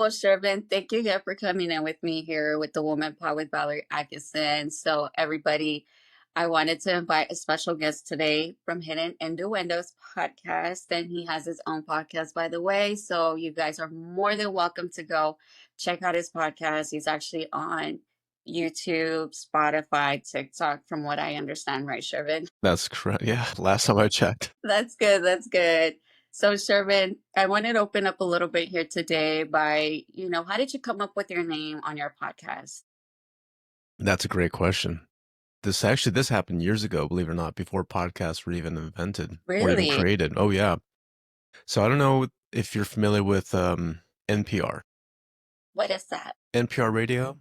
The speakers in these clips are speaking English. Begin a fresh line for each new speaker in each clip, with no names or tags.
Well, Shervin, thank you again for coming in with me here with the Woman Pod with Valerie Atkinson. So, everybody, I wanted to invite a special guest today from Hidden Innuendos podcast. And he has his own podcast, by the way. So, you guys are more than welcome to go check out his podcast. He's actually on YouTube, Spotify, TikTok, from what I understand, right, Shervin?
That's correct. Yeah, last time I checked.
That's good. That's good. So, Shervin, I wanted to open up a little bit here today by, how did you come up with your name on your podcast?
That's a great question. This happened years ago, believe it or not, before podcasts were even invented or even
Really?
created. Oh yeah. So I don't know if you're familiar with NPR.
What is that?
NPR radio?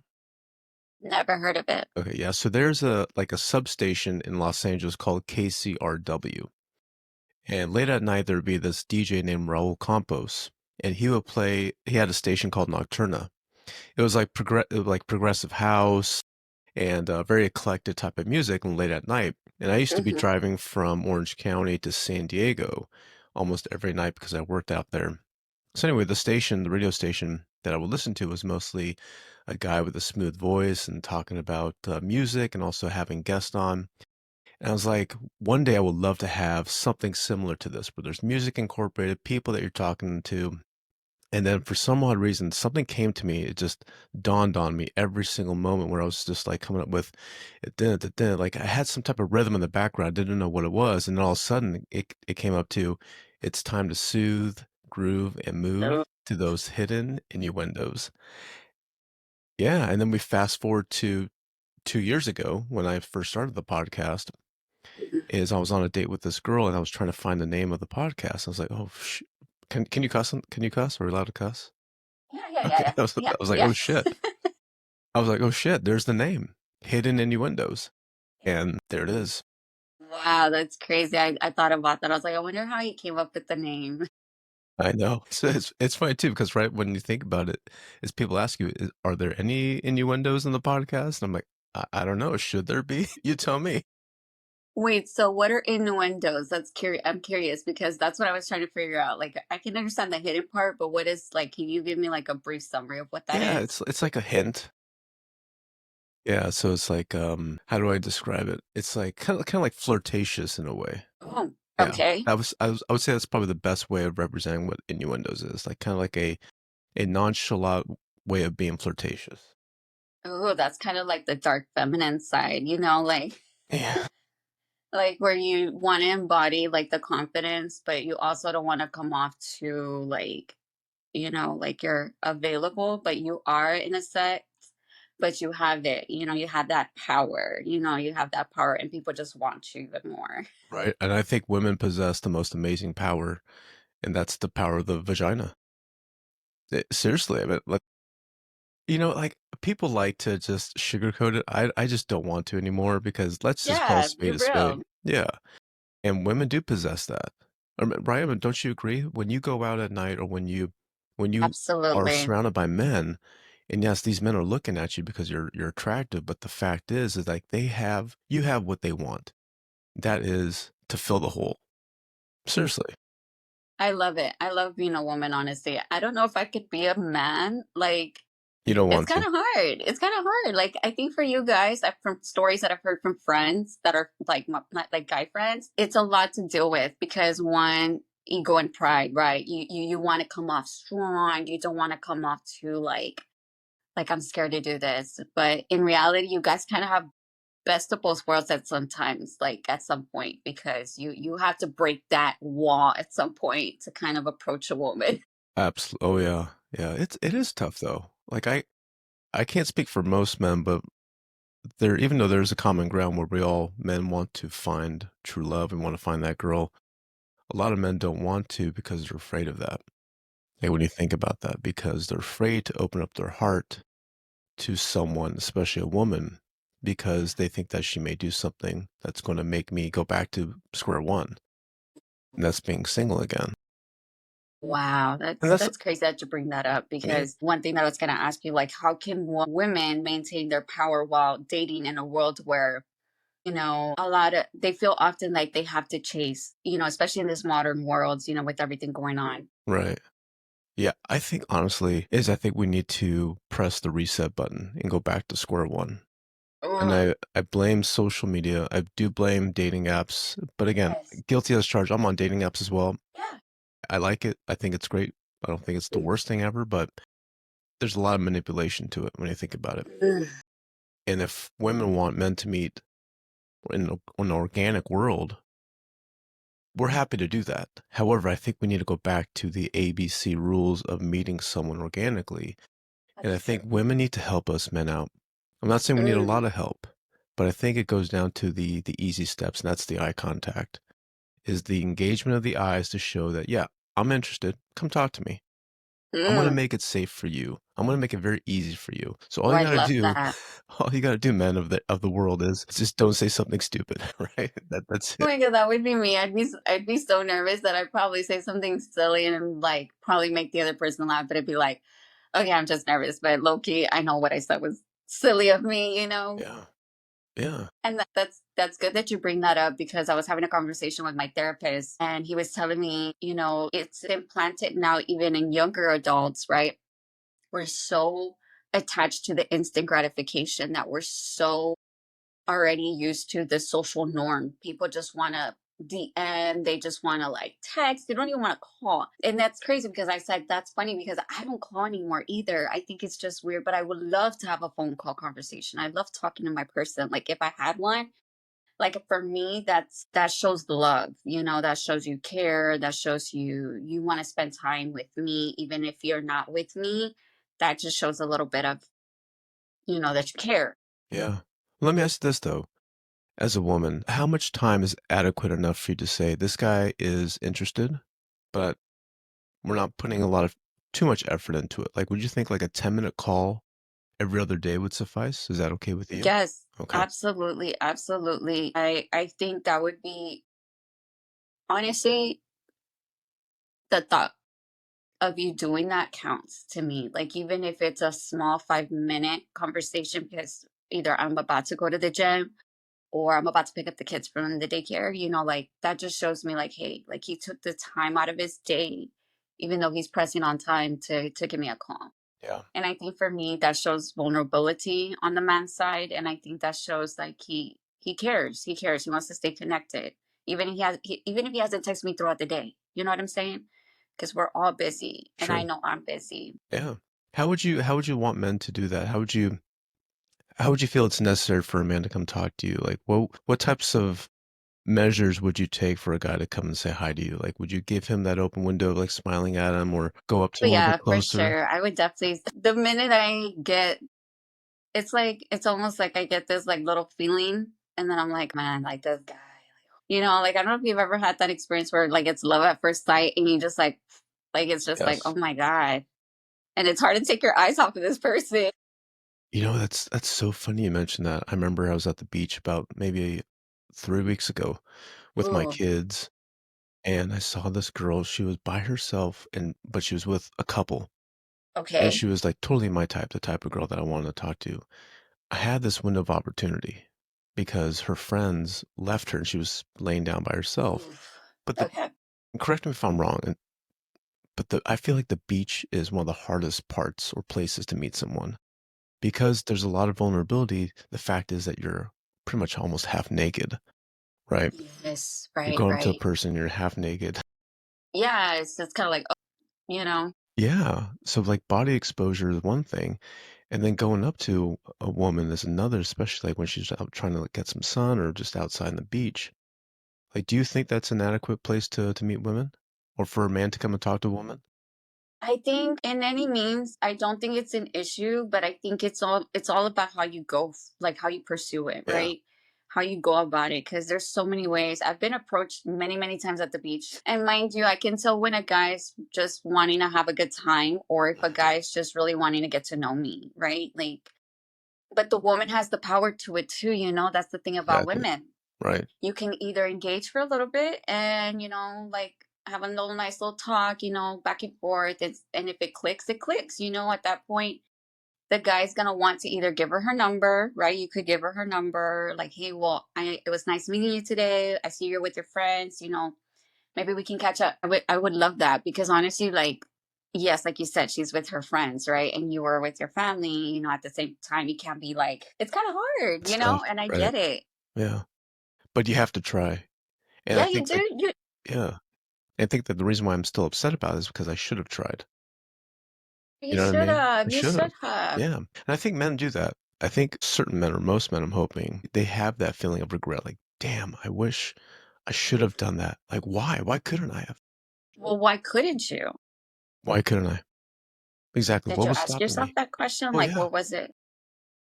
Never heard of it.
Okay, yeah. So there's a substation in Los Angeles called KCRW. And late at night there'd be this DJ named Raul Campos, and he had a station called Nocturna. It was like progressive house and very eclectic type of music and late at night. And I used to be
Hmm.
driving from Orange County to San Diego almost every night because I worked out there. So anyway, the radio station that I would listen to was mostly a guy with a smooth voice and talking about music and also having guests on. And I was like, one day I would love to have something similar to this, where there's music incorporated, people that you're talking to, and then for some odd reason, something came to me. It just dawned on me every single moment where I was just like coming up with it. Like I had some type of rhythm in the background. I didn't know what it was. And then all of a sudden it came up to it's time to soothe, groove, and move
Oh.
to those hidden innuendos. Yeah. And then we fast forward to 2 years ago when I first started the podcast
Mhm.
is I was on a date with this girl and I was trying to find the name of the podcast. I was like, oh, can you cuss? Can you cuss? Are we allowed to cuss?
Yeah, yeah, yeah,
Okay.
yeah,
I
yeah,
was like,
yeah.
oh shit. I was like, oh shit, there's the name. Hidden Innuendos. And there it is.
Wow, that's crazy. I thought about that. I was like, I wonder how he came up with the name.
I know. So it's funny too, because right when you think about it, is people ask you, are there any innuendos in the podcast? And I'm like, I don't know. Should there be? You tell me.
Wait, so what are innuendos? That's curious. I'm curious because that's what I was trying to figure out. Like, I can understand the hidden part, but what is like? Can you give me like a brief summary of what that
Yeah,
is?
it's like a hint. Yeah, so it's like how do I describe it? It's like kind of like flirtatious in a way.
Oh,
Yeah.
okay.
I would say that's probably the best way of representing what innuendos is. Like kind of like a nonchalant way of being flirtatious.
Oh, that's kind of like the dark feminine side, like
Yeah.
like where you want to embody like the confidence, but you also don't want to come off too like, like you're available, but you are in a set, but you have it, you have that power, you have that power and people just want you even more.
Right. And I think women possess the most amazing power, and that's the power of the vagina. Seriously, I mean, like, like people like to just sugarcoat it. I just don't want to anymore because let's just call a
Yeah, be
spade a spade.
real.
Yeah. And women do possess that. Brian, don't you agree? When you go out at night or when you are
Absolutely.
surrounded by men, and yes, these men are looking at you because you're attractive, but the fact is like you have what they want. That is to fill the hole. Seriously.
I love it. I love being a woman, honestly. I don't know if I could be a man. Like,
You don't
it's
want
kind
to.
of hard. It's kind of hard. Like, I think for you guys, from stories that I've heard from friends that are like not like guy friends, it's a lot to deal with because one, ego and pride, right? You want to come off strong. You don't want to come off too like I'm scared to do this. But in reality, you guys kind of have best of both worlds at sometimes, like at some point, because you have to break that wall at some point to kind of approach a woman.
Absolutely. Oh yeah. Yeah. It is tough though. Like I can't speak for most men, but even though there's a common ground where we all men want to find true love and want to find that girl, a lot of men don't want to because they're afraid of that. Like when you think about that, because they're afraid to open up their heart to someone, especially a woman, because they think that she may do something that's going to make me go back to square one. And that's being single again.
Wow,
And
that's crazy that you bring that up
yeah,
because one thing that I was going to ask you, like, how can women maintain their power while dating in a world where a lot of they feel often like they have to chase, especially in this modern world, with everything going on.
right. Yeah, I think honestly is I think we need to press the reset button and go back to square one. And
Oh,
I blame social media. I do blame dating apps, but again,
yes.
guilty as charged. I'm on dating apps as well.
Yeah.
I like it. I think it's great. I don't think it's the worst thing ever, but there's a lot of manipulation to it when you think about it.
Mm.
And if women want men to meet in an organic world, we're happy to do that. However, I think we need to go back to the ABC rules of meeting someone organically. And I
That's true.
think women need to help us men out. I'm not saying we need a
Mm.
lot of help, but I think it goes down to the easy steps, and that's the eye contact, is the engagement of the eyes to show that, yeah, I'm interested. Come talk to me. I'm gonna
Mm.
make it safe for you. I'm gonna make it very easy for you. So
Oh, I love that.
all you gotta do, men of the world, is just don't say something stupid, right? That's
Oh
it.
my god, that would be me. I'd be so nervous that I'd probably say something silly and like probably make the other person laugh, but it'd be like, okay, I'm just nervous, but low key, I know what I said was silly of me, you know.
Yeah, yeah,
And that's good that you bring that up because I was having a conversation with my therapist and he was telling me, you know, it's implanted now even in younger adults, right? We're so attached to the instant gratification that we're so already used to the social norm. People just want to DM, they just want to like text, they don't even want to call. And that's crazy because I said that's funny because I don't call anymore either. I think it's just weird, but I would love to have a phone call conversation. I love talking to my person. Like if I had one, like for me that shows love, you know, that shows you care, that shows you want to spend time with me even if you're not with me. That just shows a little bit of, you know, that you care.
yeah. Let me ask you this though. As a woman, how much time is adequate enough for you to say, this guy is interested, but we're not putting a lot of too much effort into it? Like, would you think like a 10-minute call every other day would suffice? Is that okay with you?
Yes,
Okay.
absolutely, absolutely. I think that would be honestly the thought of you doing that counts to me. Like even if it's a small 5 minute conversation because either I'm about to go to the gym or I'm about to pick up the kids from the daycare, you know, like that just shows me like, hey, like he took the time out of his day, even though he's pressing on time to give me a call.
Yeah.
And I think for me that shows vulnerability on the man's side, and I think that shows like he cares. He cares. He wants to stay connected, even if he hasn't texted me throughout the day. You know what I'm saying? Because we're all busy, and I
True.
know I'm busy.
Yeah. How would you want men to do that? How would you feel it's necessary for a man to come talk to you? Like what types of measures would you take for a guy to come and say hi to you? Like, would you give him that open window of like smiling at him or go up to
But
him a little bit
yeah, for
closer?
sure, I would definitely. The minute I get, it's like it's almost like I get this like little feeling, and then I'm like, man, like this guy. You know, like I don't know if you've ever had that experience where like it's love at first sight, and you just like it's just like, oh
Yes.
my god, and it's hard to take your eyes off of this person.
You know, that's so funny you mentioned that. I remember I was at the beach about maybe 3 weeks ago with my
Oh,
kids, and I saw this girl. She was by herself, but she was with a couple, and
okay.
she was like totally my type, the type of girl that I wanted to talk to. I had this window of opportunity because her friends left her and she was laying down by herself.
Oof.
But
Okay.
correct me if I'm wrong, but I feel like the beach is one of the hardest parts or places to meet someone because there's a lot of vulnerability. The fact is that you're pretty much almost half naked, right?
Yes.
You're
Right.
going up to a
Right.
person, you're half naked.
Yeah. It's just kind of like, oh, you know.
Yeah. So like body exposure is one thing. And then going up to a woman is another, especially like when she's out trying to like, get some sun or just outside on the beach. Like, do you think that's an adequate place to meet women? Or for a man to come and talk to a woman?
I think in any means, I don't think it's an issue, but I think it's all about how you go, like how you pursue it,
Yeah.
right? How you go about it, because there's so many ways. I've been approached many, many times at the beach, and mind you, I can tell when a guy's just wanting to have a good time, or if a guy's just really wanting to get to know me, right? Like, but the woman has the power to it too. You know, that's the thing about
Exactly.
women.
Right.
You can either engage for a little bit and, you know, like have a little nice little talk, you know, back and forth. And if it clicks, it clicks. You know, at that point, the guy's gonna want to either give her her number, right? You could give her her number, like, hey, well, it was nice meeting you today. I see you're with your friends. You know, maybe we can catch up. I would love that because honestly, like yes, like you said, she's with her friends, right? And you were with your family, at the same time, you can't be like, it's kind of hard,
It's tough,
and I
right?
get it.
Yeah. But you have to try. And I
Yeah, you
think,
do.
like yeah. I think that the reason why I'm still upset about it is because I should have tried. You
You
know what I
should
mean? I
have. You
should have.
should have.
Yeah. And I think men do that. I think certain men, or most men, I'm hoping, they have that feeling of regret. Like, damn, I wish I should have done that. Like, why? Why couldn't I have?
Well, why couldn't you?
Why couldn't I? Exactly.
Did
What
you
was
ask
stopping
yourself
me?
that question?
Oh
Like,
yeah.
what was it?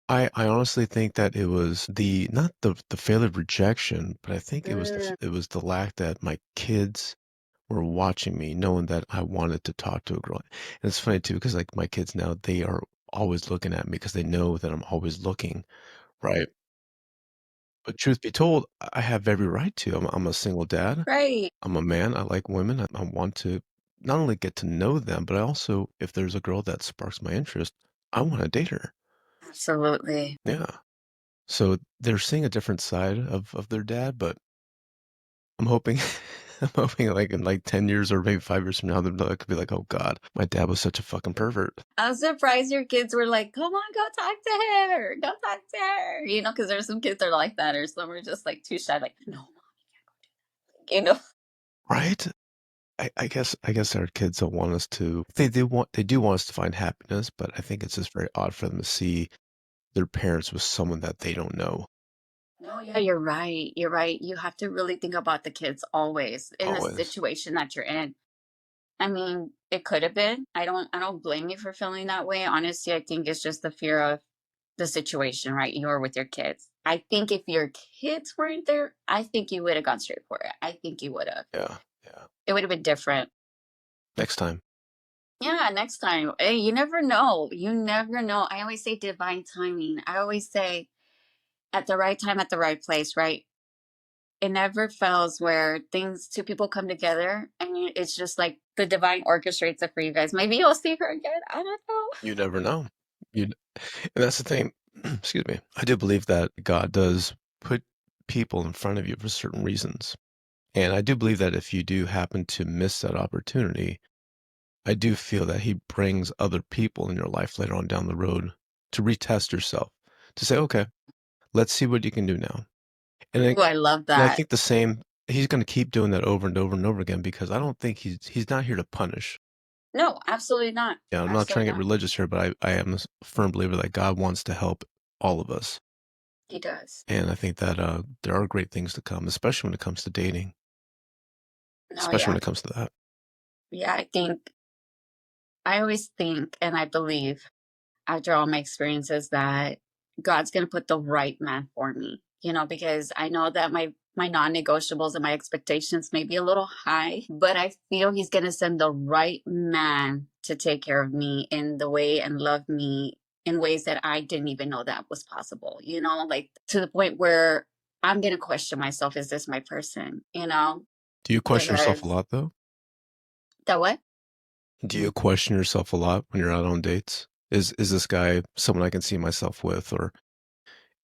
I honestly think that it was the not the failure of rejection, but I think
Mm,
it was the lack that my kids were watching me, knowing that I wanted to talk to a girl. And it's funny too, because like my kids now, they are always looking at me because they know that I'm always looking, right? But truth be told, I have every right to. I'm a single dad.
right.
I'm a man. I like women. I want to not only get to know them, but I also, if there's a girl that sparks my interest, I want to date her.
Absolutely.
Yeah. So they're seeing a different side of their dad, but I'm hoping I'm hoping like in like 10 years or maybe 5 years from now, they're like, could be like, "Oh god, my dad was such a fucking pervert."
I'm surprised your kids were like, come on, go talk to her. Go talk to her. Because there's some kids that are like that, or some are just like too shy, like, no, you know.
Right? I guess our kids don't want us to they do want us to find happiness, but I think it's just very odd for them to see their parents with someone that they don't know.
No, yeah, you're right. You're right. You have to really think about the kids always in the
Always.
situation that you're in. I mean, it could have been. I don't blame you for feeling that way. Honestly, I think it's just the fear of the situation, right? You're with your kids. I think if your kids weren't there, I think you would have gone straight for it. I think you would have.
Yeah. Yeah.
It would have been different.
Next time.
Yeah, next time. Hey, you never know. You never know. I always say divine timing. I always say at the right time, at the right place, right? It never fails where two people come together and it's just like the divine orchestrates it for you guys. Maybe you'll see her again. I don't know.
You never know. You And that's the thing. Excuse me. I do believe that God does put people in front of you for certain reasons. And I do believe that if you do happen to miss that opportunity, I do feel that he brings other people in your life later on down the road to retest yourself, to say, okay, let's see what you can do now. And
Ooh, I love
I
that.
think the same, he's going to keep doing that over and over and over again because I don't think he's not here to punish.
No, absolutely not.
Yeah, I'm not trying
Absolutely
to get
not.
religious here, but I am a firm believer that God wants to help all of us.
He does.
And I think that there are great things to come, especially when it comes to dating,
No,
especially when
yeah.
it comes to that.
Yeah, I always think and I believe after all my experiences that God's going to put the right man for me, because I know that my non-negotiables and my expectations may be a little high, but I feel he's going to send the right man to take care of me in the way and love me in ways that I didn't even know that was possible, like to the point where I'm going to question myself, is this my person,
Do you question yourself a
because
lot, though?
that what?
Do you question yourself a lot when you're out on dates? Is this guy someone I can see myself with, or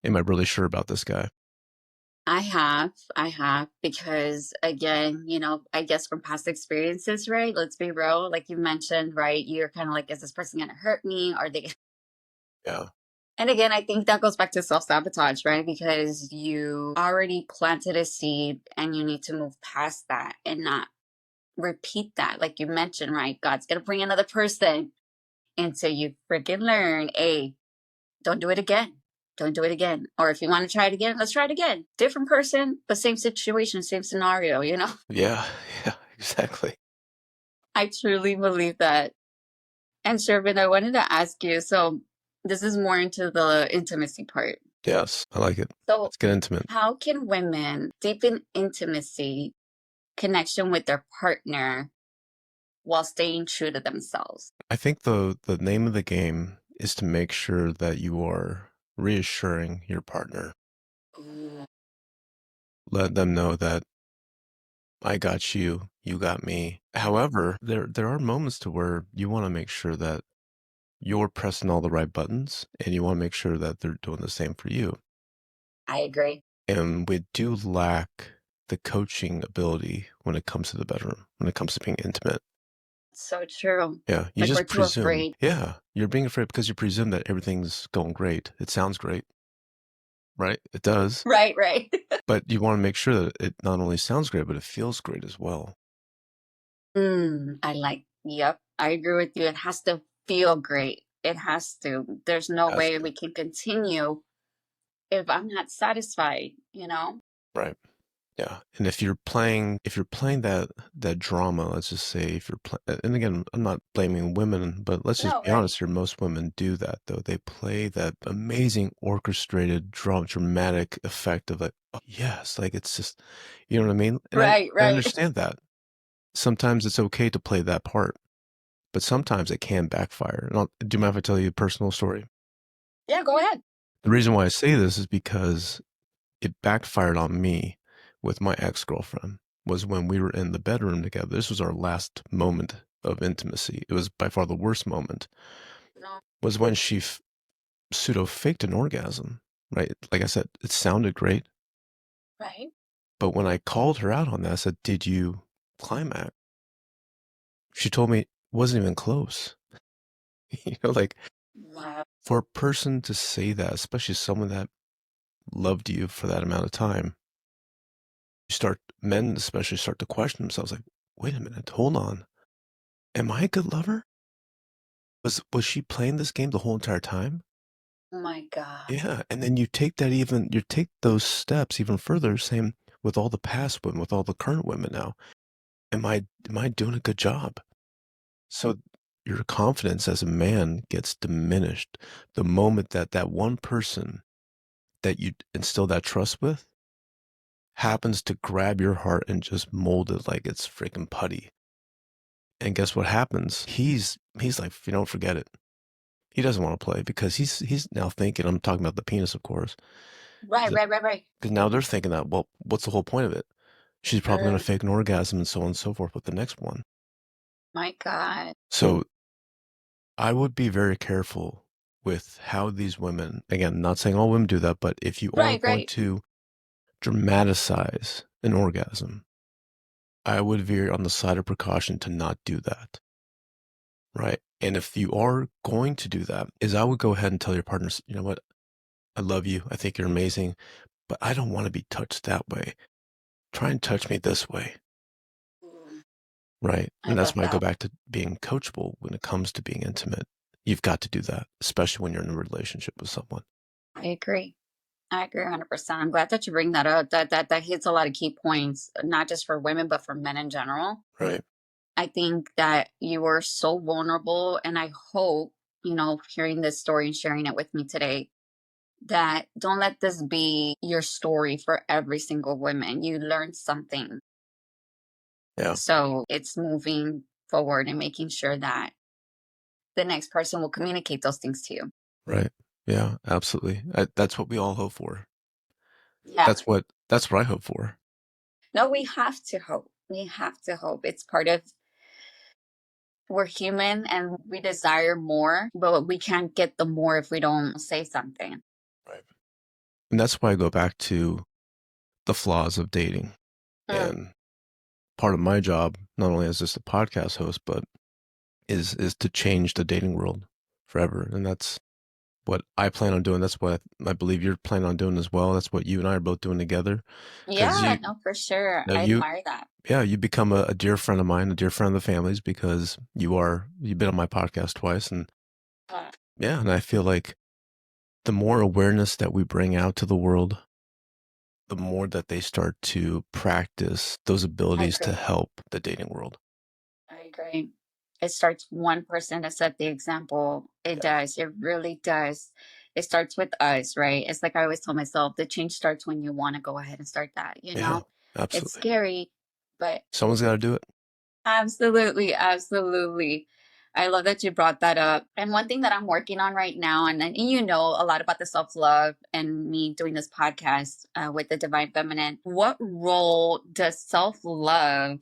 am I really sure about this guy?
I have, because again, I guess from past experiences, right? Let's be real. Like you mentioned, right? You're kind of like, is this person going to hurt me? Are they?
Yeah.
And again, I think that goes back to self sabotage, right? Because you already planted a seed and you need to move past that and not repeat that. Like you mentioned, right? God's going to bring another person until you freaking learn, hey, don't do it again. Don't do it again. Or if you want to try it again, let's try it again. Different person, but same situation, same scenario.
Yeah, yeah, exactly.
I truly believe that. And Shervin, I wanted to ask you, so this is more into the intimacy part.
Yes, I like it.
So
Let's get intimate.
how can women deepen intimacy, connection with their partner while staying true to themselves?
I think the name of the game is to make sure that you are reassuring your partner.
Ooh,
Let them know that I got you, you got me. However, there are moments to where you want to make sure that you're pressing all the right buttons and you want to make sure that they're doing the same for you.
I agree.
And we do lack the coaching ability when it comes to the bedroom, when it comes to being intimate.
So true.
Yeah, you
Like we're
just
too
presume.
afraid.
Yeah, you're being afraid because you presume that everything's going great. It sounds great, right? It does.
Right, right.
But you want to make sure that it not only sounds great, but it feels great as well.
I like, yep, I agree with you. It has to feel great. It has to. There's no
Has
way
to.
we can continue if I'm not satisfied, you know?
Right. Yeah. And if you're playing that drama, let's just say if you're and again, I'm not blaming women, but let's just
No,
be
right.
honest here. Most women do that though. They play that amazing orchestrated dramatic effect of like, oh, yes, like it's just, you know what I mean? And
Right,
I
right.
understand that. Sometimes it's okay to play that part, but sometimes it can backfire. And do you mind if I tell you a personal story?
Yeah, go ahead.
The reason why I say this is because it backfired on me with my ex-girlfriend was when we were in the bedroom together. This was our last moment of intimacy. It was by far the worst moment.
No,
Was when she pseudo faked an orgasm, right? Like I said, it sounded great,
right?
but when I called her out on that, I said, "Did you climax?" She told me it wasn't even close. Like
Wow.
for a person to say that, especially someone that loved you for that amount of time, men especially start to question themselves like, wait a minute, hold on. Am I a good lover? Was she playing this game the whole entire time?
Oh my God.
Yeah, and then you take those steps even further, saying with all the past women, with all the current women now, am I doing a good job? So your confidence as a man gets diminished the moment that that one person that you instill that trust with happens to grab your heart and just mold it like it's freaking putty. And guess what happens? He's like, you don't forget it. He doesn't want to play because he's now thinking, I'm talking about the penis, of course,
Right, right, right, right.
because now they're thinking that, well, what's the whole point of it? She's probably going to fake an orgasm and so on and so forth with the next one.
My God.
So I would be very careful with how these women, again, not saying all women do that, but if you are
Right,
going
right.
to dramatize an orgasm, I would veer on the side of precaution to not do that. Right. And if you are going to do that, is I would go ahead and tell your partners, you know what? I love you. I think you're amazing, but I don't want to be touched that way. Try and touch me this way.
Mm,
Right.
I
And that's
love
why I go
that.
back to being coachable when it comes to being intimate. You've got to do that, especially when you're in a relationship with someone.
I agree. I agree 100%. I'm glad that you bring that up. That hits a lot of key points, not just for women, but for men in general.
Right.
I think that you were so vulnerable, and I hope, hearing this story and sharing it with me today, that don't let this be your story for every single woman. You learned something.
Yeah.
So it's moving forward and making sure that the next person will communicate those things to you.
Right. Yeah, absolutely. That's what we all hope for.
Yeah.
That's what I hope for.
No, we have to hope. We have to hope. It's part of, we're human and we desire more, but we can't get the more if we don't say something.
Right. And that's why I go back to the flaws of dating.
Mm.
And part of my job, not only as just a podcast host, but is to change the dating world forever. And that's what I plan on doing. That's what I believe you're planning on doing as well. That's what you and I are both doing together. Because
Yeah, no, for sure. I
you,
admire that.
yeah, you become a dear friend of mine, a dear friend of the family's because you've been on my podcast twice. And
Uh,
yeah, and I feel like the more awareness that we bring out to the world, the more that they start to practice those
I
abilities to
agree.
help the dating world.
I agree. It starts one person to set the example. It
Yeah.
does. It really does. It starts with us, right? It's like I always tell myself, the change starts when you want to go ahead and start that,
Yeah,
It's
absolutely.
scary, but
Someone's got to do it.
absolutely, absolutely. I love that you brought that up. And one thing that I'm working on right now, and you know a lot about the self love and me doing this podcast with the Divine Feminine. What role does self love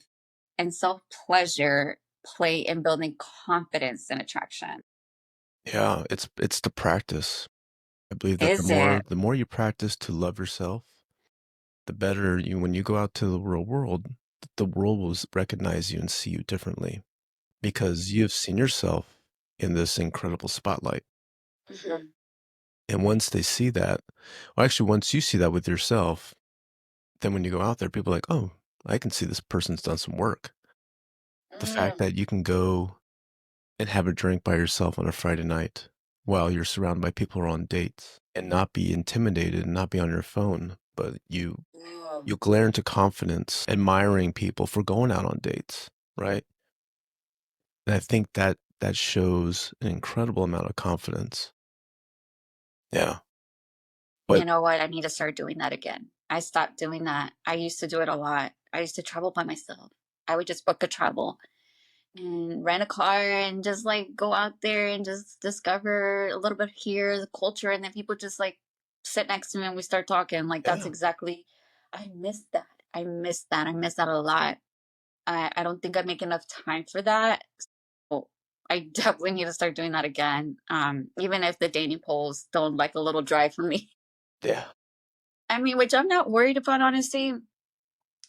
and self pleasure play in building confidence and attraction?
Yeah, it's the practice. I believe that
Is it?
the more you practice to love yourself, the better you when you go out to the real world, the world will recognize you and see you differently because you've seen yourself in this incredible spotlight.
Mhm.
And once they see that, well, actually, once you see that with yourself, then when you go out there, people are like, oh, I can see this person's done some work. The fact
Mm.
that you can go and have a drink by yourself on a Friday night while you're surrounded by people who are on dates and not be intimidated and not be on your phone, but you
Mm.
glare into confidence, admiring people for going out on dates, right? And I think that that shows an incredible amount of confidence. Yeah.
You
But
know what? I need to start doing that again. I stopped doing that. I used to do it a lot. I used to travel by myself. I would just book a travel and rent a car and just like go out there and just discover a little bit here, the culture, and then people just like sit next to me and we start talking. Like that's
yeah.
exactly I miss that. I miss that. I miss that a lot. I don't think I make enough time for that. So I definitely need to start doing that again. Even if the dating polls don't like a little dry for me.
Yeah.
I mean, which I'm not worried about, honestly.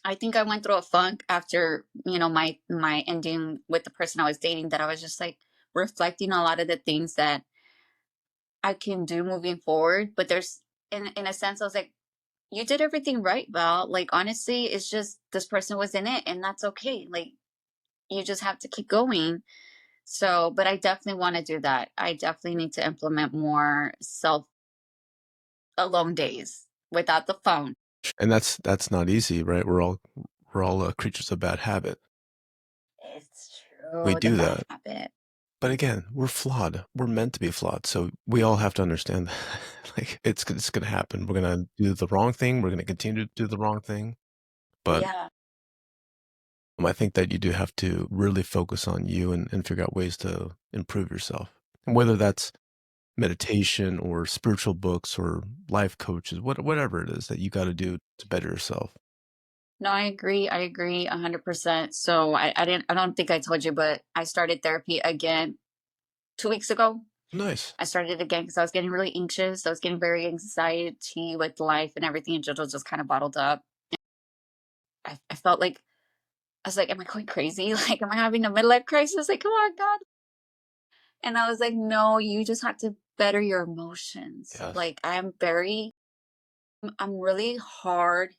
I think I went through a funk after, my ending with the person I was dating, that I was just like reflecting a lot of the things that I can do moving forward. But there's in a sense I was like, you did everything right, Val. Like honestly, it's just this person was in it and that's okay. Like you just have to keep going. So, but I definitely want to do that. I definitely need to implement more self alone days without the phone.
And that's not easy, right? We're all creatures of bad habit.
It's
We
true, the
do
bad
that.
habit.
But again, we're flawed. We're meant to be flawed. So we all have to understand that. Like it's gonna happen. We're gonna do the wrong thing. We're gonna continue to do the wrong thing. But
Yeah.
I think that you do have to really focus on you and figure out ways to improve yourself. And whether that's meditation or spiritual books or life coaches, whatever it is that you got to do to better yourself.
No, I agree. I agree 100%. So I don't think I told you, but I started therapy again 2 weeks ago.
Nice.
I started again because I was getting really anxious. I was getting very anxiety with life and everything. And JoJo just kind of bottled up. I felt like, I was like, am I going crazy? Like, am I having a midlife crisis? Like, come on, God. And I was like, no, you just have to better your emotions.
Yes.
Like, I'm really hard.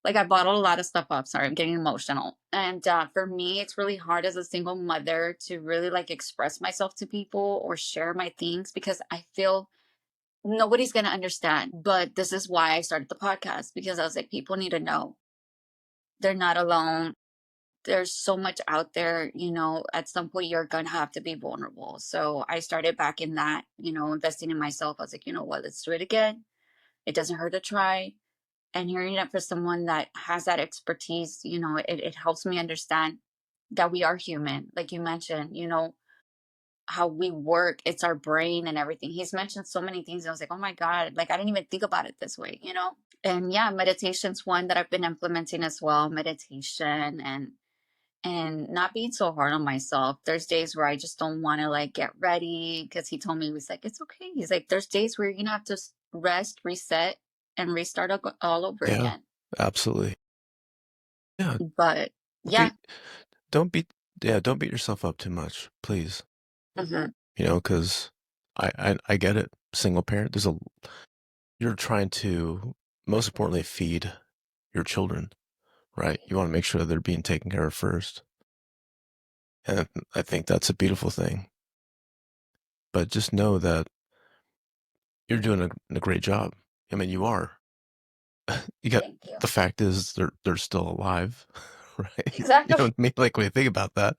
Like I bottled a lot of stuff up. Sorry, I'm getting emotional. And for me, it's really hard as a single mother to really like express myself to people or share my things because I feel nobody's going to understand. But this is why I started the podcast, because I was like, people need to know they're not alone. There's so much out there, at some point you're going to have to be vulnerable. So I started back in that, investing in myself. I was like, you know what, let's do it again. It doesn't hurt to try, and hearing it for someone that has that expertise, it helps me understand that we are human. Like you mentioned, how we work, it's our brain and everything. He's mentioned so many things. And I was like, oh my God, like I didn't even think about it this way. And yeah, meditation's one that I've been implementing as well. Meditation and not being so hard on myself. There's days where I just don't want to like get ready because he told me, he was like, it's okay. He's like, there's days where you're gonna have to rest, reset, and restart all over
Yeah.
again.
Absolutely. Yeah.
But yeah.
Beat, don't beat. Yeah. Don't beat yourself up too much, please.
Hmm.
Because I get it. Single parent. You're trying to most importantly feed your children, right? You want to make sure they're being taken care of first. And I think that's a beautiful thing. But just know that you're doing a great job. I mean, you are. You got
Thank you.
the fact is they're still alive, right? You
Exactly.
know what I mean? Like when you think about that,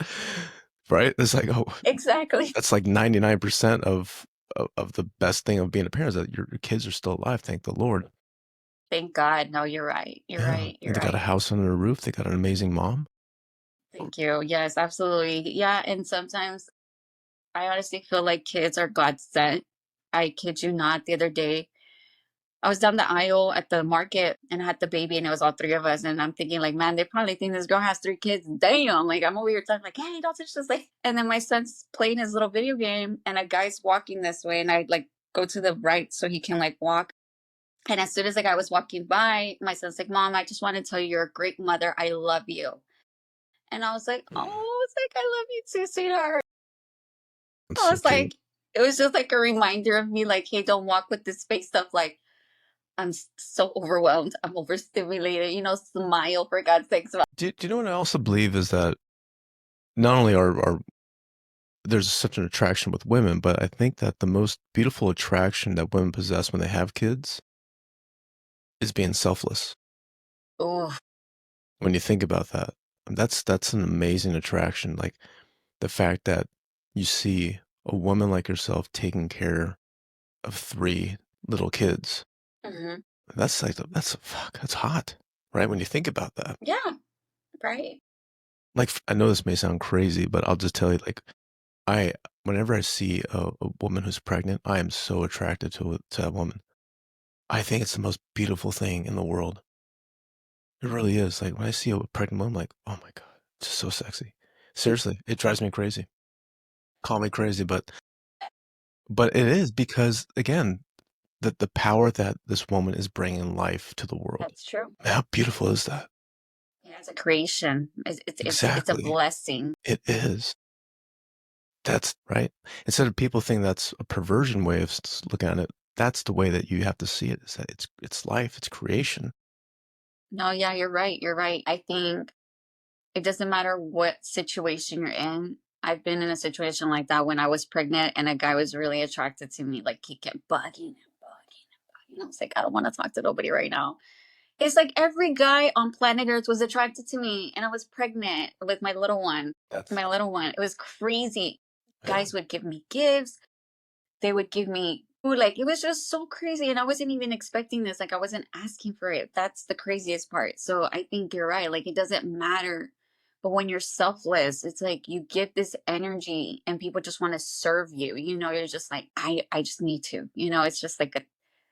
right? It's like, oh,
Exactly.
that's like 99% of the best thing of being a parent is that your kids are still alive. Thank the Lord.
Thank God. No, you're right. You're
Yeah.
right. You're
And they got a
right.
house under a roof. They got an amazing mom.
Thank you. Yes, absolutely. Yeah. And sometimes I honestly feel like kids are God sent. I kid you not. The other day, I was down the aisle at the market and I had the baby, and it was all three of us. And I'm thinking, like, man, they probably think this girl has three kids. Damn. Like, I'm over here talking, like, hey, don't touch this. Like, and then my son's playing his little video game, and a guy's walking this way, and I like go to the right so he can like walk. And as soon as the guy was walking by, my son's like, Mom, I just want to tell you you're a great mother. I love you. And I was like, oh, like, I love you too, sweetheart.
It's
I
so
was
cute.
like, it was just like a reminder of me, like, hey, don't walk with this face stuff. Like, so overwhelmed. I'm overstimulated. Smile for God's sakes.
Do you know what I also believe is that not only are there's such an attraction with women, but I think that the most beautiful attraction that women possess when they have kids is being selfless.
Oh,
When you think about that, that's an amazing attraction. Like the fact that you see a woman like yourself taking care of 3 little kids.
hmm
That's like that's hot, right? When you think about that.
yeah, right.
Like I know this may sound crazy, but I'll just tell you, like I whenever I see a woman who's pregnant, I am so attracted to that woman. I think it's the most beautiful thing in the world. It really is. Like when I see a pregnant woman, I'm like, oh my God, it's just so sexy. Seriously, it drives me crazy. Call me crazy, but it is because again, the power that this woman is bringing life to the world.
That's true.
How beautiful is that?
Yeah, it's a creation. It's a
Exactly.
blessing.
It is. That's right. Instead of people think that's a perversion way of looking at it, that's the way that you have to see it. Is that it's life, it's creation.
No, yeah, you're right. You're right. I think it doesn't matter what situation you're in. I've been in a situation like that when I was pregnant and a guy was really attracted to me. Like he kept bugging and bugging and bugging. I was like, I don't want to talk to nobody right now. It's like every guy on planet Earth was attracted to me, and I was pregnant with my little one.
That's
My little one. It was crazy.
yeah,
Guys would give me gifts. They would give me food. Like it was just so crazy. And I wasn't even expecting this. Like I wasn't asking for it. That's the craziest part. So I think you're right. Like it doesn't matter. But when you're selfless, it's like you give this energy and people just want to serve you. You're just like, I just need to. It's just like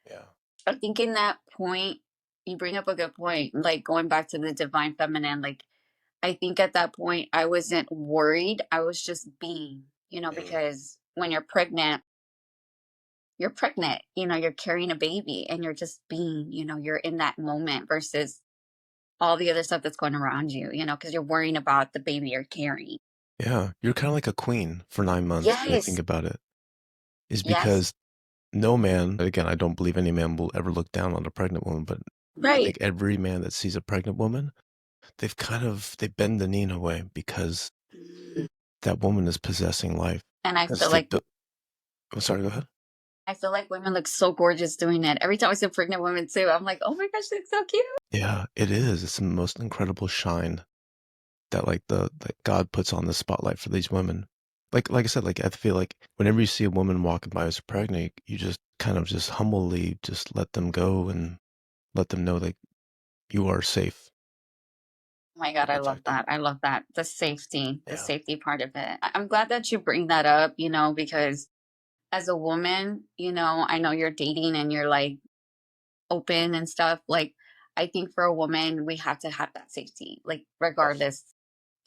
yeah,
I think in that point, you bring up a good point. Like going back to the divine feminine, like I think at that point I wasn't worried. I was just being,
mm,
because when you're pregnant, you're carrying a baby and you're just being, you're in that moment versus all the other stuff that's going around you, because you're worrying about the baby you're carrying.
yeah. You're kind of like a queen for 9 months when you think
Yes.
about it. Is
Yes.
because no man, again, I don't believe any man will ever look down on a pregnant woman, but I
Right.
think every man that sees a pregnant woman, they bend the knee in a way because that woman is possessing life.
And
Because they built. I'm sorry, go ahead.
I feel like women look so gorgeous doing it. Every time I see pregnant women too, I'm like, oh my gosh, they look so cute.
Yeah, it is. It's the most incredible shine that like the that God puts on the spotlight for these women. Like I said, like I feel like whenever you see a woman walking by who's pregnant, you just kind of just humbly just let them go and let them know that you are safe
Oh my God,
and
I love
protected.
that. I love that. The
Yeah.
safety part of it. I'm glad that you bring that up, because as a woman, I know you're dating and you're like open and stuff. Like, I think for a woman, we have to have that safety. Like,
Yes.
regardless,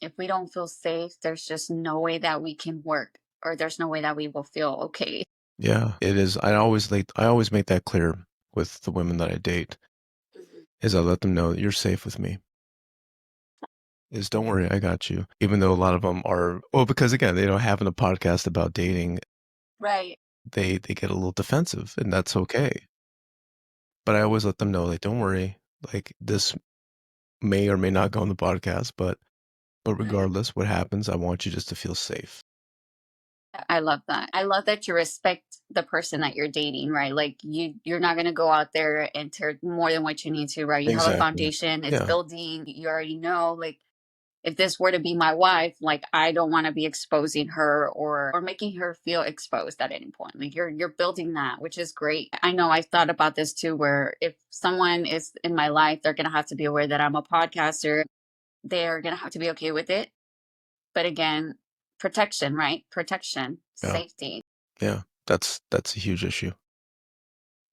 if we don't feel safe, there's just no way that we can work or there's no way that we will feel okay.
Yeah, it is. I always make that clear with the women that I date
Mhm.
is I let them know that you're safe with me. Is don't worry, I got you. Even though a lot of them are well, because again, having a podcast about dating,
Right.
they get a little defensive, and that's okay. But I always let them know, like, don't worry, like this may or may not go on the podcast, but
Right.
regardless what happens, I want you just to feel safe.
I love that. I love that you respect the person that you're dating, right? Like you're not going to go out there and tear more than what you need to, right? You have a
Exactly.
foundation, it's
Yeah.
building, you already know like if this were to be my wife, like I don't want to be exposing her or making her feel exposed at any point. Like you're building that, which is great. I know I've thought about this too, where if someone is in my life, they're gonna have to be aware that I'm a podcaster. They're gonna have to be okay with it. But again, protection, right? Protection,
Yeah.
safety.
Yeah. That's a huge issue.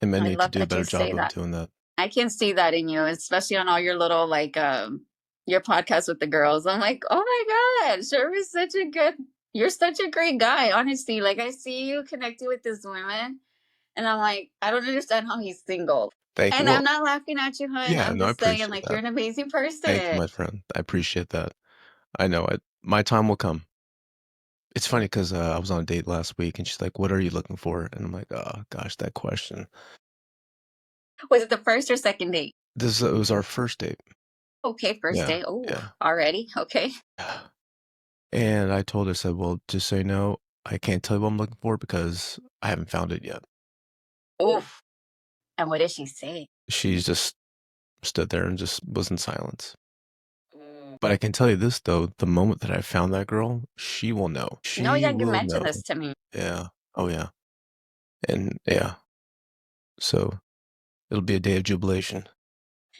And men
I
need to
love
do a
that you
better
say
job of
that.
doing that.
I can see that in you, especially on all your little like your podcast with the girls. I'm like, oh my God, Shervin's such a good you're such a great guy, honestly. Like I see you connecting with this woman and I'm like, I don't understand how he's single.
Thank you.
And I'm
Well,
not laughing at you, hun.
yeah,
I'm
no, I
just saying
appreciate
like you're
that.
an amazing
Thank you,
person.
my friend. I appreciate that. I know it. My time will come. It's funny 'cause, I was on a date last week, and she's like, "What are you looking for?" And I'm like, "Oh gosh, that question."
Was it the first or second date?
This it was our first date.
Okay, first
Yeah,
date. Oh,
yeah.
already? Okay.
And I told her, I said, "Well, just so you know, I can't tell you what I'm looking for because I haven't found it yet."
Oof. And what did she say?
She just stood there and just was in silence.
Mm.
But I can tell you this, though, the moment that I found that girl, she will know.
No,
She
yeah, you
will
mentioned
know.
this to me.
Yeah. Oh, yeah. And yeah, so it'll be a day of jubilation.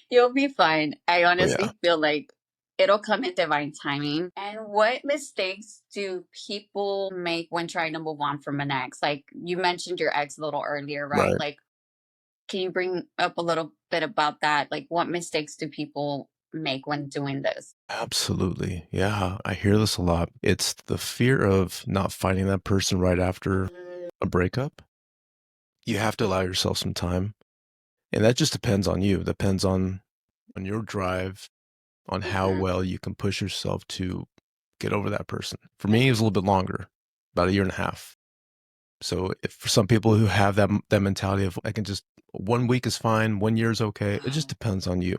You'll be fine. I
Oh, yeah.
honestly feel like it'll come in divine timing. And what mistakes do people make when trying to move on from an ex? Like you mentioned your ex a little earlier, right?
Right.
Like, can you bring up a little bit about that? Like, what mistakes do people make when doing this?
Absolutely. Yeah, I hear this a lot. It's the fear of not finding that person right after
Mm,
a breakup. You have to allow yourself some time, and that just depends on you. Depends on your drive, on how
mhm,
well you can push yourself to get over that person. For me, it was a little bit longer, about a year and a half. So, if for some people who have that mentality of I can just 1 week is fine, 1 year is okay, it just
mm.
depends on you.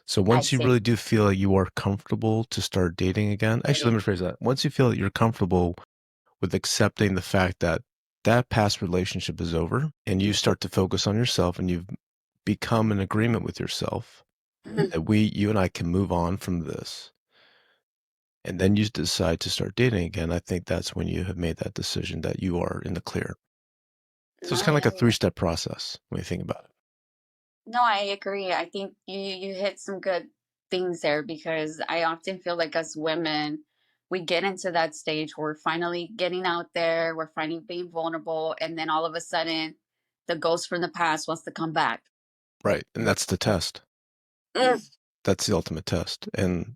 So
I
once you
see.
really do feel like you are comfortable to start dating again, actually, let me
Dating.
rephrase that. Once you feel that you're comfortable with accepting the fact that that past relationship is over and you start to focus on yourself and you've become in agreement with yourself
Mhm.
that you and I can move on from this, and then you decide to start dating again, I think that's when you have made that decision that you are in the clear. So it's
No,
kind of like a
yeah.
three-step process when you think about it.
No, I agree. I think you hit some good things there because I often feel like as women, we get into that stage where we're finally getting out there, we're finally being vulnerable, and then all of a sudden, the ghost from the past wants to come back.
Right. And that's the test.
Mm.
That's the ultimate test. And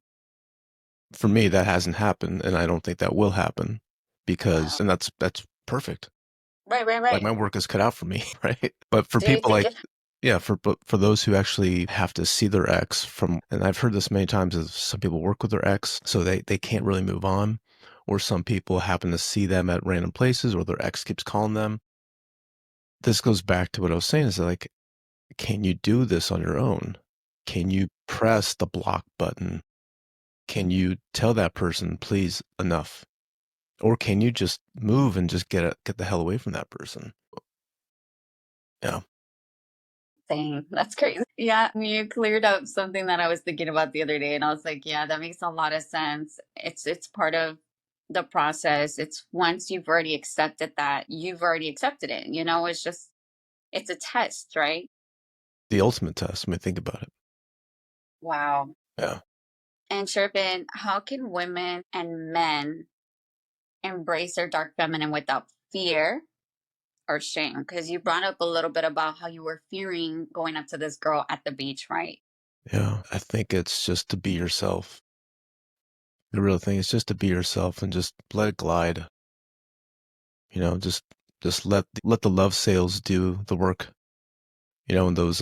for me, that hasn't happened, and I don't think that will happen because
Wow.
and that's perfect.
Right, right,
Like,
right.
my work is cut out for me, right? But for
Do you
people
think
like
it?
yeah, but for those who actually have to see their ex from and I've heard this many times is some people work with their ex, so they can't really move on, or some people happen to see them at random places or their ex keeps calling them. This goes back to what I was saying is like, can you do this on your own? Can you press the block button? Can you tell that person, "Please, enough"? Or can you just move and just get the hell away from that person? Yeah.
Dang, that's crazy. Yeah, you cleared up something that I was thinking about the other day, and I was like, yeah, that makes a lot of sense. It's part of the process. It's once you've already accepted that, you've already accepted it. It's just it's a test, right?
The ultimate test, I mean, think about it.
Wow.
Yeah.
And Shervin, how can women and men embrace their dark feminine without fear or shame? Because you brought up a little bit about how you were fearing going up to this girl at the beach, right?
Yeah. I think it's just to be yourself. The real thing is just to be yourself and just let it glide, just let the love sails do the work, in those,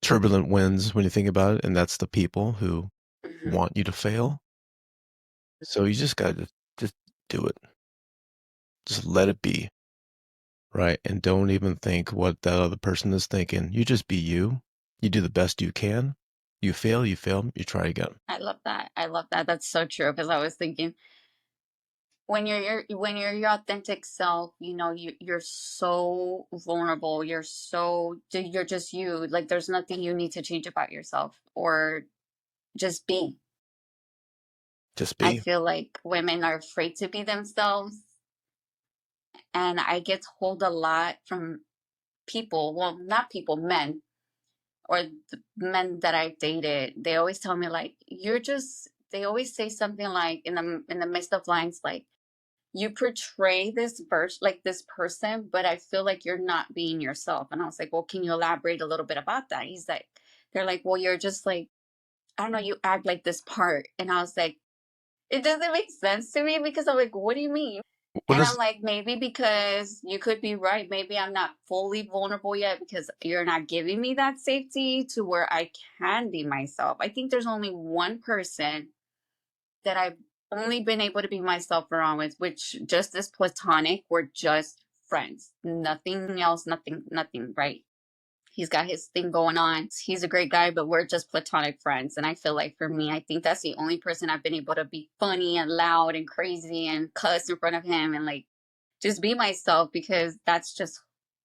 turbulent winds when you think about it, and that's the people who
Mhm.
want you to fail. So you just gotta just do it. Just let it be. Right, and don't even think what that other person is thinking. You just be you. You do the best you can. You fail, you try again.
I love that. I love that. That's so true. Because I was thinking when you're your authentic self, you're so vulnerable. You're just you. Like there's nothing you need to change about yourself or just be.
Just
I
be.
feel like women are afraid to be themselves, and I get told a lot from people. Well, not people, men or the men that I've dated. They always tell me like you're just. They always say something like in the midst of lines like you portray this person, but I feel like you're not being yourself. And I was like, well, can you elaborate a little bit about that? They're like, well, you're just like, I don't know, you act like this part. And I was like, it doesn't make sense to me because I'm like, what do you mean?
What
And I'm
is
like, maybe because you could be right. Maybe I'm not fully vulnerable yet because you're not giving me that safety to where I can be myself. I think there's only one person that I've only been able to be myself around with, which just is platonic. We're just friends. Nothing else, nothing, right? He's got his thing going on. He's a great guy, but we're just platonic friends. And I feel like for me, I think that's the only person I've been able to be funny and loud and crazy and cuss in front of him and like just be myself, because that's just,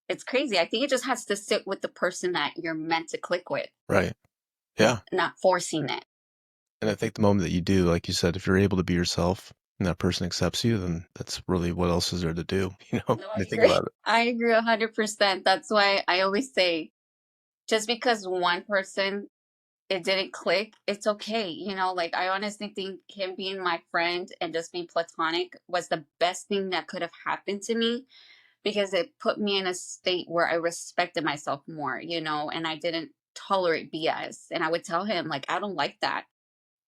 it's crazy. I think it just has to sit with the person that you're meant to click with,
Right. Yeah.
not forcing it.
And I think the moment that you do, like you said, if you're able to be yourself and that person accepts you, then that's really what else is there to do?
No,
When
I
you think
agree.
about it.
I agree 100%. That's why I always say, just because one person it didn't click, it's okay. Like I honestly think him being my friend and just being platonic was the best thing that could have happened to me, because it put me in a state where I respected myself more, and I didn't tolerate BS. And I would tell him, like, I don't like that.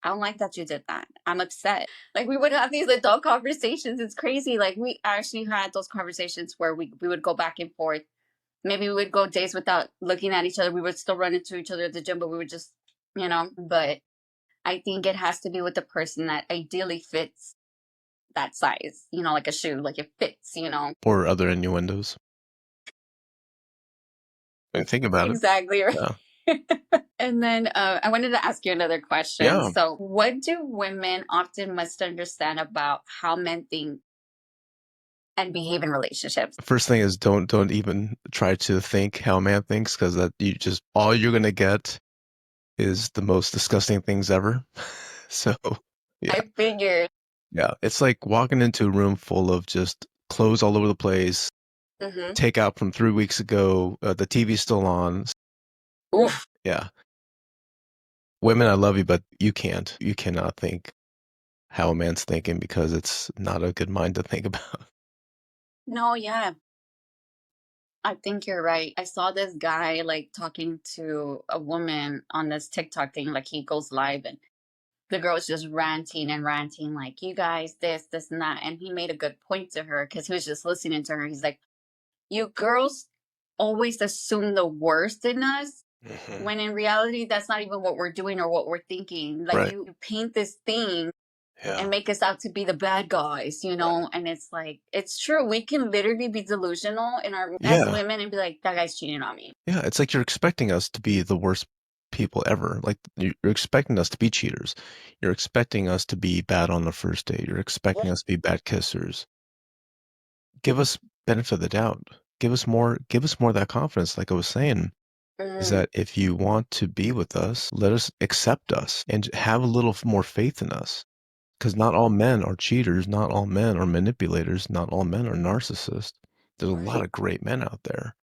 I don't like that you did that. I'm upset. Like we would have these adult conversations. It's crazy. Like we actually had those conversations where we would go back and forth. Maybe we would go days without looking at each other. We would still run into each other at the gym, but we would just, but I think it has to be with the person that ideally fits that size, like a shoe, like it fits.
Or other innuendos. I mean, think about it.
Exactly. Right.
Yeah.
And then I wanted to ask you another question.
Yeah.
So, what do women often misunderstand about how men think and behave in relationships?
First thing is don't even try to think how a man thinks, because that you just all you're gonna get is the most disgusting things ever. So yeah,
I figured.
yeah. It's like walking into a room full of just clothes all over the place,
Hmm.
takeout from 3 weeks ago, the TV's still on.
Oof.
Yeah. Women, I love you, but you can't. You cannot think how a man's thinking, because it's not a good mind to think about.
No, yeah. I think you're right. I saw this guy like talking to a woman on this TikTok thing, like he goes live and the girl was just ranting and ranting, like, you guys, this, and that. And he made a good point to her because he was just listening to her. He's like, you girls always assume the worst in us,
Mhm.
when in reality, that's not even what we're doing or what we're thinking. Like,
Right.
you paint this thing and
Yeah.
make us out to be the bad guys,
Right.
and it's like, it's true. We can literally be delusional in our as
Yeah.
women and be like, that guy's cheating on me.
Yeah. It's like you're expecting us to be the worst people ever. Like you're expecting us to be cheaters. You're expecting us to be bad on the first date. You're expecting us to be bad kissers. Give us benefit of the doubt. Give us more of that confidence. Like I was saying, is
Mm,
that if you want to be with us, let us accept us and have a little more faith in us. Because not all men are cheaters, not all men are manipulators, not all men are narcissists. There's a lot
right.
of great men out there.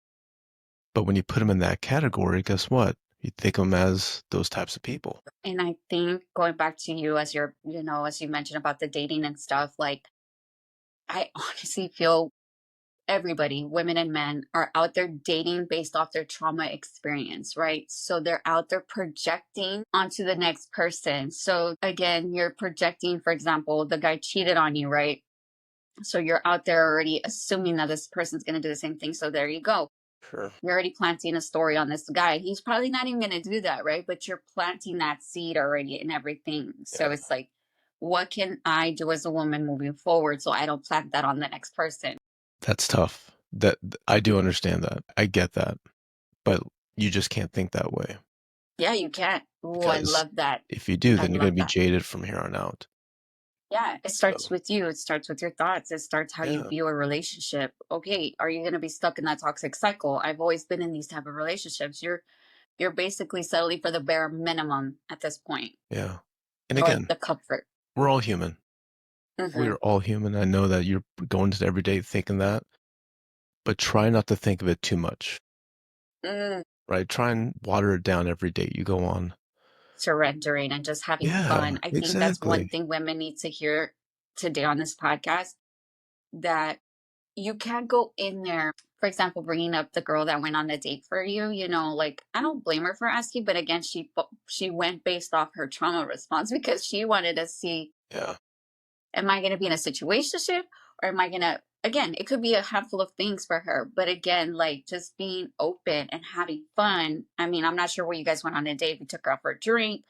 But when you put them in that category, guess what? You think of them as those types of people.
And I think going back to you as as you mentioned about the dating and stuff, like I honestly feel everybody, women and men, are out there dating based off their trauma experience, right? So they're out there projecting onto the next person. So again, you're projecting, for example, the guy cheated on you, right? So you're out there already assuming that this person's going to do the same thing. So there you go.
Sure.
You're already planting a story on this guy. He's probably not even going to do that, right? But you're planting that seed already and everything. So
Yeah.
it's like, what can I do as a woman moving forward so I don't plant that on the next person?
That's tough. I do understand that. I get that. But you just can't think that way,
Yeah, you can. Oh, I
because
love that.
if you do,
I
then you're going
love
to be
that.
jaded from here on out.
Yeah, it starts
So,
with you. It starts with your thoughts. It starts how you
yeah.
view a relationship. Okay, are you going to be stuck in that toxic cycle? I've always been in these type of relationships. You're basically settling for the bare minimum at this point,
Yeah. And
or
again,
the comfort.
we're all human. We
Hmm.
are all human. I know that you're going to every day thinking that, but try not to think of it too much,
Mm,
right? Try and water it down every date you go on.
surrendering and just having
Yeah,
fun. I think that's one
exactly.
thing women need to hear today on this podcast, that you can't go in there, for example, bringing up the girl that went on the date for you, like I don't blame her for asking, but again, she went based off her trauma response because she wanted to see,
Yeah,
am I going to be in a situationship, or am I going to, again, it could be a handful of things for her, but again, like just being open and having fun. I mean, I'm not sure where you guys went on a date. We took her out for a drink.